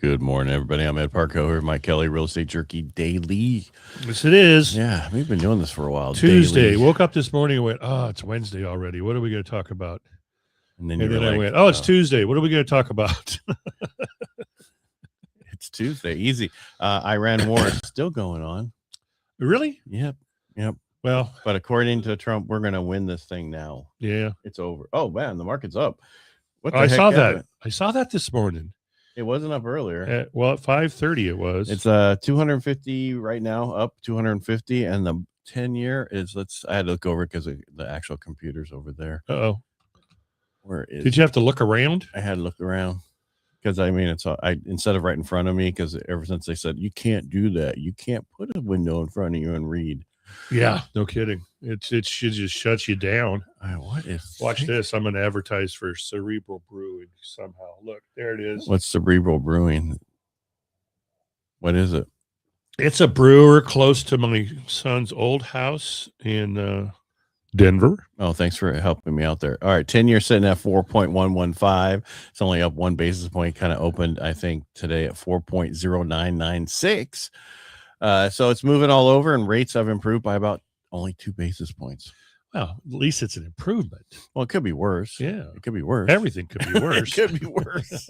Good morning, everybody. I'm Ed Parcaut here with Mike Kelly, Real Estate Jerky Daily. Yes, it is. Yeah, we've been doing this for a while. Tuesday. Daily. Woke up this morning and went, oh, it's Wednesday already. What are we going to talk about? And then, I went, oh, it's Tuesday. What are we going to talk about? It's Tuesday. Easy. Iran war is still going on. Really? Yep. Well, but according to Trump, we're going to win this thing now. Yeah. It's over. Oh, man, the market's up. What the I heck saw happened? that. I saw that this morning. It wasn't up earlier. At 5:30 it was. It's 250 right now, up 250, and the 10-year is. I had to look over because the actual computer's over there. Uh-oh. Where is? Did you have to look around? I had to look around because it's instead of right in front of me, because ever since they said you can't do that, you can't put a window in front of you and read. Yeah, no kidding. It should just shut you down. Watch this. I'm going to advertise for Cerebral Brewing somehow. Look, there it is. What's Cerebral Brewing? What is it? It's a brewer close to my son's old house in Denver. Oh, thanks for helping me out there. All right, 10-year sitting at 4.115. It's only up 1 basis point. Kind of opened, I think, today at 4.0996. So it's moving all over, and rates have improved by about only 2 basis points. Well, at least it's an improvement. Well, it could be worse. Yeah. It could be worse. Everything could be worse. It could be worse.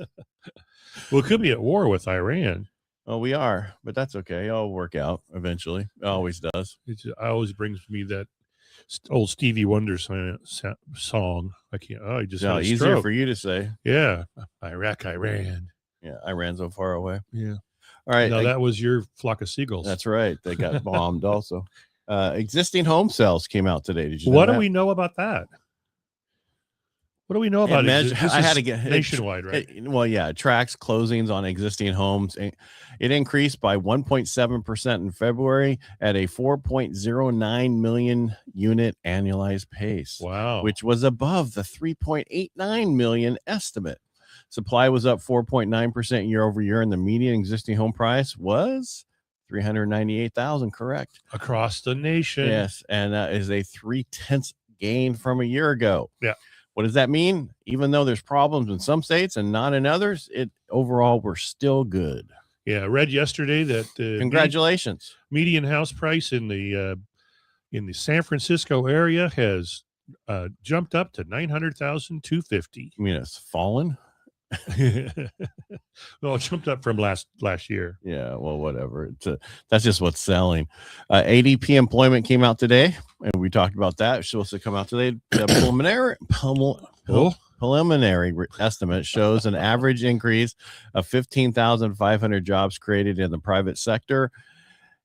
Well, it could be at war with Iran. Oh, we are, but that's okay. It'll work out eventually. It always does. It always brings me that old Stevie Wonder song. I can't. Oh, he just had a easier stroke. for you to say. Yeah, Iraq, Iran. Yeah, Iran's so far away. Yeah. All right. No, that was your flock of seagulls. That's right. They got bombed also. Existing home sales came out today. Did you know what that? do we know about that? What do we know about it? I had to get nationwide, right? It tracks closings on existing homes. It increased by 1.7% in February at a 4.09 million unit annualized pace. Wow. Which was above the 3.89 million estimate. Supply was up 4.9% year over year, and the median existing home price was $398,000. Correct. Across the nation. Yes, and that is a 0.3 gain from a year ago. Yeah. What does that mean? Even though there's problems in some states and not in others, overall we're still good. Yeah, I read yesterday that congratulations. Median house price in the San Francisco area has jumped up to $900,250. You mean it's fallen? Well, it jumped up from last year. Yeah, well, whatever. That's just what's selling. ADP employment came out today, and we talked about that. It's supposed to come out today. Preliminary estimate shows an average increase of 15,500 jobs created in the private sector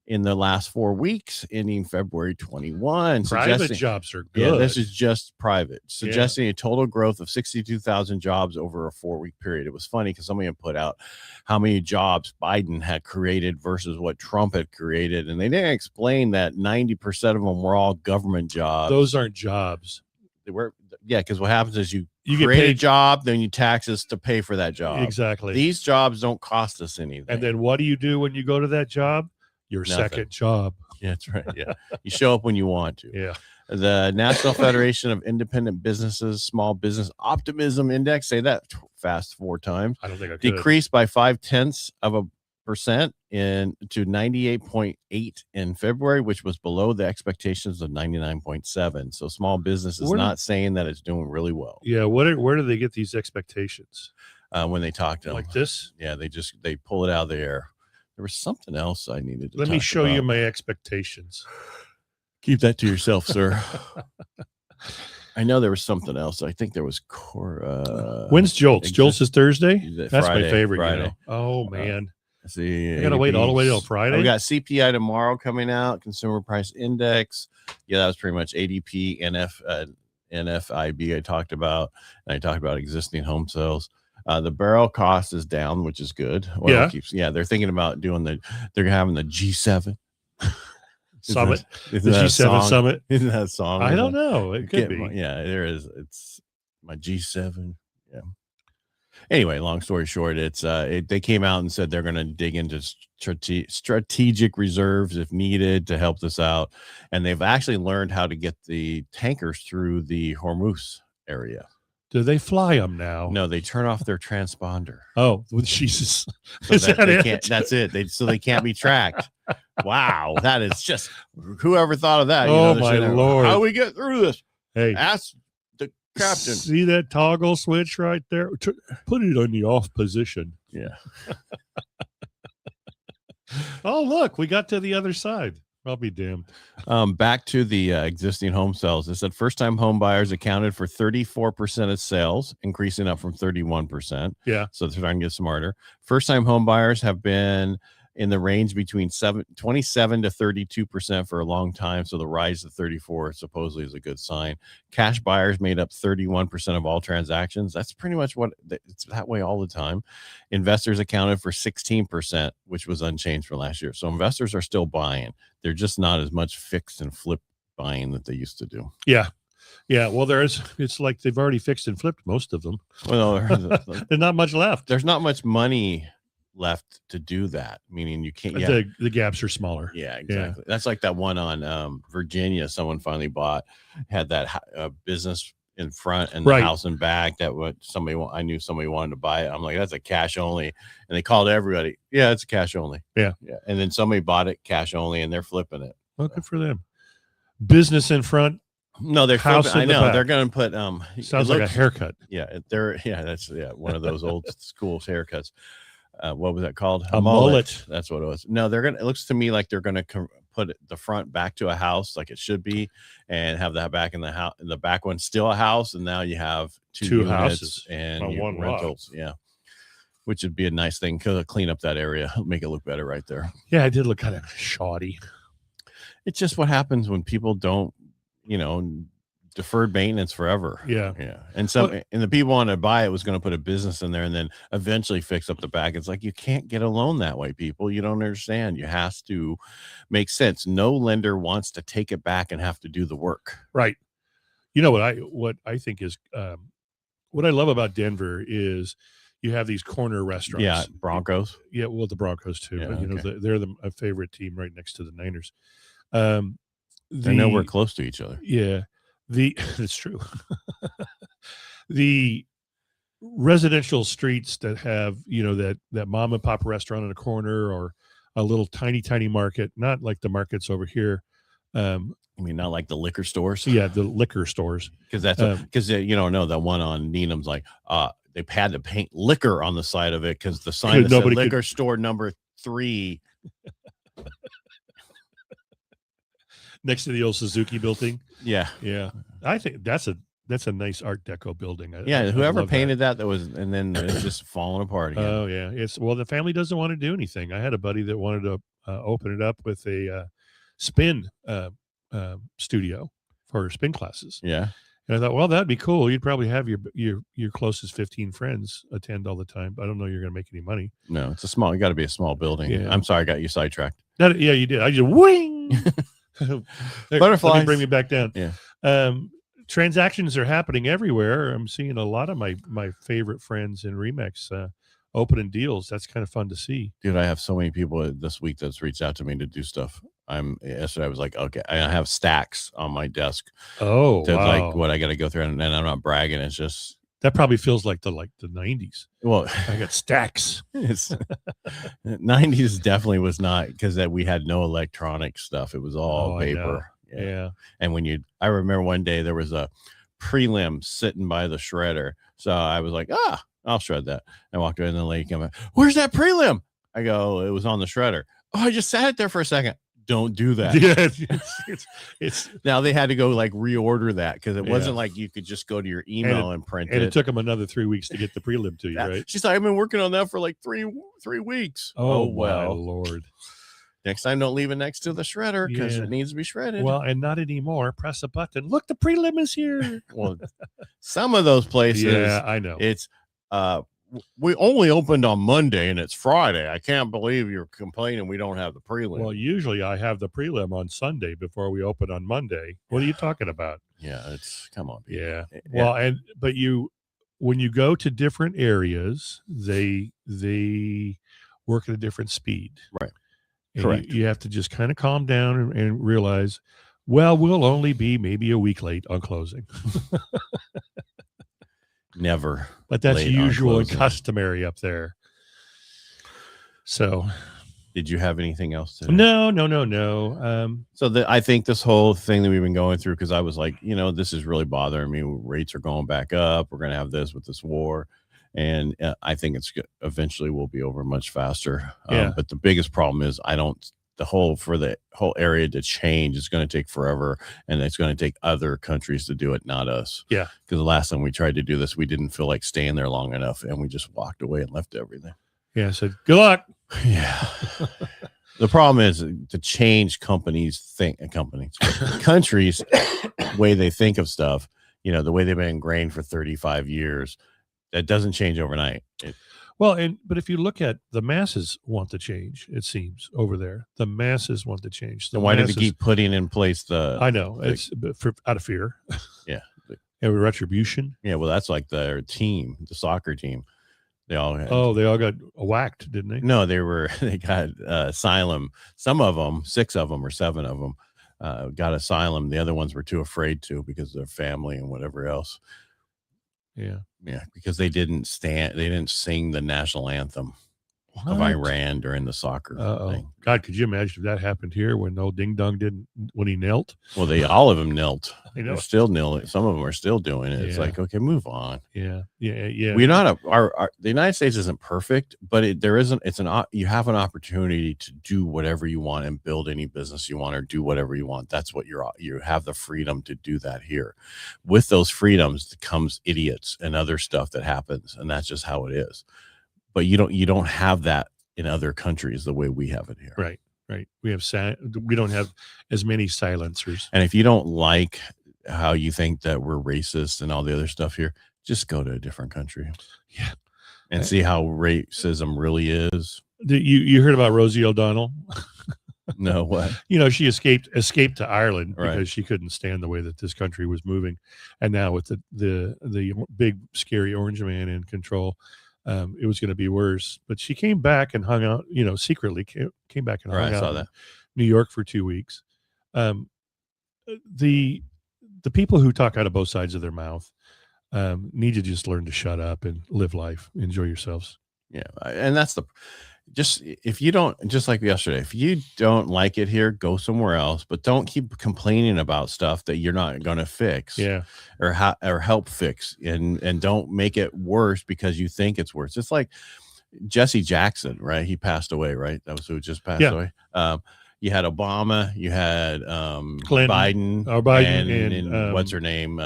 in the last 4 weeks, ending February 21. Private jobs are good. Yeah, this is just private, suggesting a total growth of 62,000 jobs over a 4-week period. It was funny because somebody had put out how many jobs Biden had created versus what Trump had created, and they didn't explain that 90% of them were all government jobs. Those aren't jobs. They were, because what happens is you get create paid a job, then you taxes to pay for that job. Exactly. These jobs don't cost us anything. And then what do you do when you go to that job? Your second job. Yeah, that's right. Yeah. You show up when you want to. Yeah. The National Federation of Independent Businesses Small Business Optimism Index, say that fast 4 times. I don't think I could. Decreased by 0.5% to 98.8 in February, which was below the expectations of 99.7. So small business is not saying that it's doing really well. Yeah. Where do they get these expectations? When they talk to them. Like this? Yeah, they pull it out of the air. There was something else I needed to Let me show you my expectations. Keep that to yourself, sir. I know there was something else. I think there was when's Jolts? Jolts is Thursday? That's Friday, my favorite. Friday. You know? Oh, man. See, I got to wait all the way till Friday. We got CPI tomorrow coming out, Consumer Price Index. Yeah, that was pretty much ADP, NFIB I talked about, and I talked about existing home sales. The barrel cost is down, which is good. They're thinking about they're having the G7 summit. The G7 summit. Isn't that a song? I don't know. It could be. There is. It's my G7. Yeah. Anyway, long story short, they came out and said they're going to dig into strategic reserves if needed to help this out. And they've actually learned how to get the tankers through the Hormuz area. Do they fly them now? No, they turn off their transponder. Oh, well, Jesus. So Is that they it? can't, that's it. So they can't be tracked. Wow. That is just, whoever thought of that. Oh, they my should have- Lord. How do we get through this? Hey, Ask the captain. see that toggle switch right there? Put it on the off position. Yeah. Oh, look, we got to the other side. I'll be damned. Back to the existing home sales. It said first-time home buyers accounted for 34% of sales, increasing up from 31%. Yeah. So they're trying to get smarter. First-time home buyers have been in the range between 27 to 32% for a long time. So the rise to 34 supposedly is a good sign. Cash buyers made up 31% of all transactions. That's pretty much what it's that way all the time. Investors accounted for 16%, which was unchanged from last year. So investors are still buying. They're just not as much fix and flip buying that they used to do. Yeah. Yeah. Well, it's like they've already fixed and flipped most of them. Well, there's not much left. There's not much money left to do that, meaning you can't. Yeah. The gaps are smaller. Yeah, exactly. That's like that one on Virginia. Someone finally had that business in front and the house in back. That what I knew somebody wanted to buy it. I'm like, that's a cash only, and they called everybody. Yeah, it's a cash only. Yeah. And then somebody bought it cash only, and they're flipping it. Well, good for them. Business in front. No, they're house. I know they're going to put. Sounds like a haircut. Yeah, that's one of those old school haircuts. What was that called? A mullet. That's what it was. No, it looks to me like they're going to put the front back to a house like it should be, and have that back in the house. The back one still a house, and now you have two houses and one rentals. Lot. Yeah, which would be a nice thing. Clean up that area, make it look better right there. Yeah, it did look kind of shoddy. It's just what happens when people don't, deferred maintenance forever. Yeah. And the people want to buy it was going to put a business in there and then eventually fix up the back. It's like, you can't get a loan that way, people. You don't understand. You have to make sense. No lender wants to take it back and have to do the work. Right. You know what I think is what I love about Denver is you have these corner restaurants. Yeah, Broncos. Yeah, well, the Broncos too. Yeah, but they're a favorite team right next to the Niners. They know we're close to each other. Yeah. That's true. The residential streets that have, that mom and pop restaurant in a corner or a little tiny market, not like the markets over here. I mean, not like the liquor stores. Yeah, the liquor stores. Because that's that one on Needham's like they've had to paint liquor on the side of it because the sign that said liquor store number 3 next to the old Suzuki building. Yeah. I think that's a nice Art Deco building. Whoever painted that was, and then it's just falling apart again. Oh yeah, the family doesn't want to do anything. I had a buddy that wanted to open it up with a spin studio for spin classes. Yeah. And I thought, well, that'd be cool. You'd probably have your closest 15 friends attend all the time. But I don't know you're going to make any money. No, it's you got to be a small building. Yeah. I'm sorry, I got you sidetracked. Yeah, you did. I just wing. Butterflies. Let me bring me back down. Yeah. Transactions are happening everywhere. I'm seeing a lot of my favorite friends in Remax opening deals. That's kind of fun to see. Dude, I have so many people this week that's reached out to me to do stuff. Yesterday I was like, okay, I have stacks on my desk. Oh, wow. Like what I got to go through, and I'm not bragging. It's just that probably feels like the 90s. Well, I got stacks. It's 90s definitely was not, because we had no electronic stuff. It was all paper. Yeah. And I remember one day there was a prelim sitting by the shredder. So I was like, I'll shred that. I walked in, and the lady came up, where's that prelim? I go, it was on the shredder. Oh, I just sat it there for a second. Don't do that. Yeah, it's now they had to go like reorder that because it wasn't like you could just go to your email and print it. And it took them another 3 weeks to get the prelim to you, right? She's like, I've been working on that for like three weeks. Oh well, my Lord. Next time, don't leave it next to the shredder because it needs to be shredded. Well, and not anymore. Press a button. Look, the prelim is here. Well, some of those places, yeah, I know. It's we only opened on Monday and it's Friday. I can't believe you're complaining we don't have the prelim. Well, usually I have the prelim on Sunday before we open on Monday. What are you talking about? Yeah, come on. Yeah. Well, but when you go to different areas, they work at a different speed. Right. And correct. You have to just kind of calm down and realize, well, we'll only be maybe a week late on closing. never. But that's late on usual and closing. customary up there. So, Did you have anything else today? no. So I think this whole thing that we've been going through, because I was like, this is really bothering me. Rates are going back up. We're going to have this with this war. And I think it's eventually will be over much faster. Yeah. But the biggest problem is the whole area to change is going to take forever, and it's going to take other countries to do it, not us. Yeah. Because the last time we tried to do this, we didn't feel like staying there long enough, and we just walked away and left everything. Yeah. So good luck. Yeah. The problem is to change countries' way they think of stuff, the way they've been ingrained for 35 years, that doesn't change overnight. But if you look at the masses want to change, it seems over there, the masses want to change. Then why do they keep putting in place I know it's out of fear. Yeah. And retribution. Yeah. Well, that's like their team, the soccer team. They all got whacked, didn't they? No, they got asylum. Some of them, 6 of them or 7 of them, got asylum. The other ones were too afraid to because of their family and whatever else. Yeah, because they didn't sing the national anthem of Iran during the soccer thing. God, could you imagine if that happened here when old Ding Dong didn't, when he knelt? Well, all of them knelt. I know. They're still kneeling. Some of them are still doing it. It's like, okay, move on. Yeah. We're not the United States isn't perfect, but you have an opportunity to do whatever you want and build any business you want or do whatever you want. That's what you have the freedom to do that here. With those freedoms comes idiots and other stuff that happens, and that's just how it is. But you don't have that in other countries the way we have it here. Right. We don't have as many silencers. And if you don't like how you think that we're racist and all the other stuff here, just go to a different country. Yeah. And see how racism really is. You heard about Rosie O'Donnell? No, what? She escaped to Ireland right. because she couldn't stand the way that this country was moving. And now with the big scary orange man in control, it was going to be worse. But she came back and hung out, secretly came back and hung out in New York for 2 weeks. The people who talk out of both sides of their mouth need to just learn to shut up and live life, enjoy yourselves. Yeah. And that's if you don't, just like yesterday, if you don't like it here, go somewhere else, but don't keep complaining about stuff that you're not going to fix or help fix, and don't make it worse because you think it's worse. It's like Jesse Jackson, right? He passed away, right? That was who just passed away. You had Obama, you had Biden, and what's her name?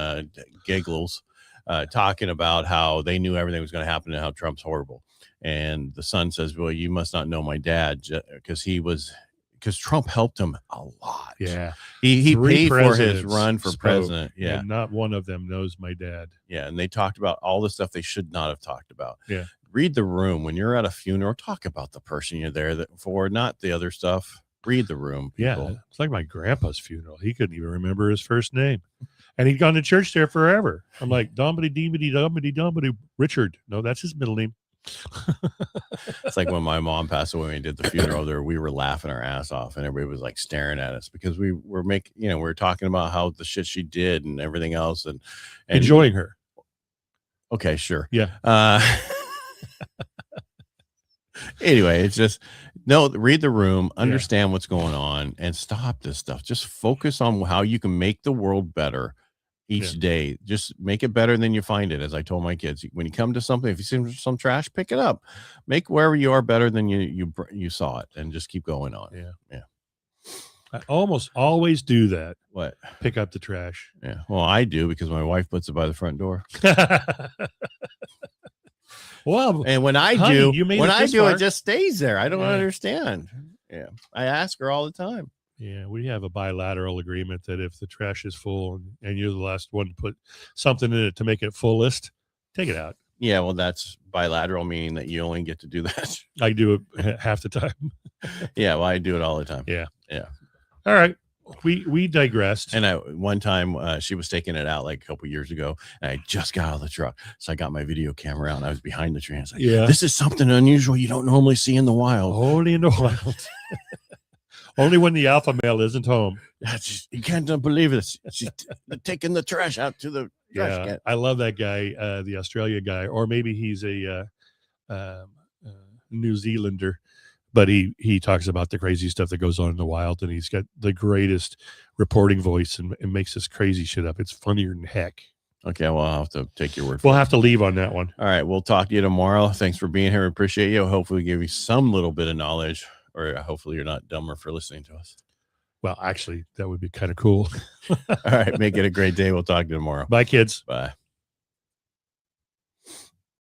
Giggles, talking about how they knew everything was going to happen and how Trump's horrible. And the son says, well, you must not know my dad because Trump helped him a lot. Yeah. He paid for his run for president. Yeah. And not one of them knows my dad. Yeah. And they talked about all the stuff they should not have talked about. Yeah. Read the room. When you're at a funeral, talk about the person you're there for, not the other stuff. Read the room, people. Yeah. It's like my grandpa's funeral. He couldn't even remember his first name. And he'd gone to church there forever. I'm like, Dombity, Richard. No, that's his middle name. It's like when my mom passed away and did the funeral there, we were laughing our ass off and everybody was like staring at us because we were talking about how the shit she did and everything else and enjoying her. Okay, sure. Yeah. Anyway, it's just read the room, understand what's going on, and stop this stuff. Just focus on how you can make the world better each day. Just make it better than you find it. As I told my kids, when you come to something, if you see some trash, pick it up. Make wherever you are better than you saw it, and just keep going on. Yeah. I almost always do that. What? Pick up the trash. Yeah. Well, I do because my wife puts it by the front door. Well, and when I do, it just stays there. I don't understand. Yeah. I ask her all the time. Yeah, we have a bilateral agreement that if the trash is full and you're the last one to put something in it to make it fullest, take it out. Yeah, well, that's bilateral, meaning that you only get to do that. I do it half the time. Yeah, well, I do it all the time. Yeah. All right. We digressed. And one time she was taking it out like a couple years ago, and I just got out of the truck. So I got my video camera out and I was behind the tree. And I was like, this is something unusual you don't normally see in the wild. Only in the wild. Only when the alpha male isn't home. You can't believe this. She's taking the trash out to the trash Yeah, can. I love that guy, the Australia guy, or maybe he's a New Zealander, but he talks about the crazy stuff that goes on in the wild, and he's got the greatest reporting voice and makes this crazy shit up. It's funnier than heck. Okay, well, I'll have to take your word for We'll it. have to leave on that one. All right, we'll talk to you tomorrow. Thanks for being here. Appreciate you. Hopefully, we give you some little bit of knowledge, or hopefully, you're not dumber for listening to us. Well, actually, that would be kind of cool. All right, make it a great day. We'll talk to you tomorrow. Bye, kids. Bye.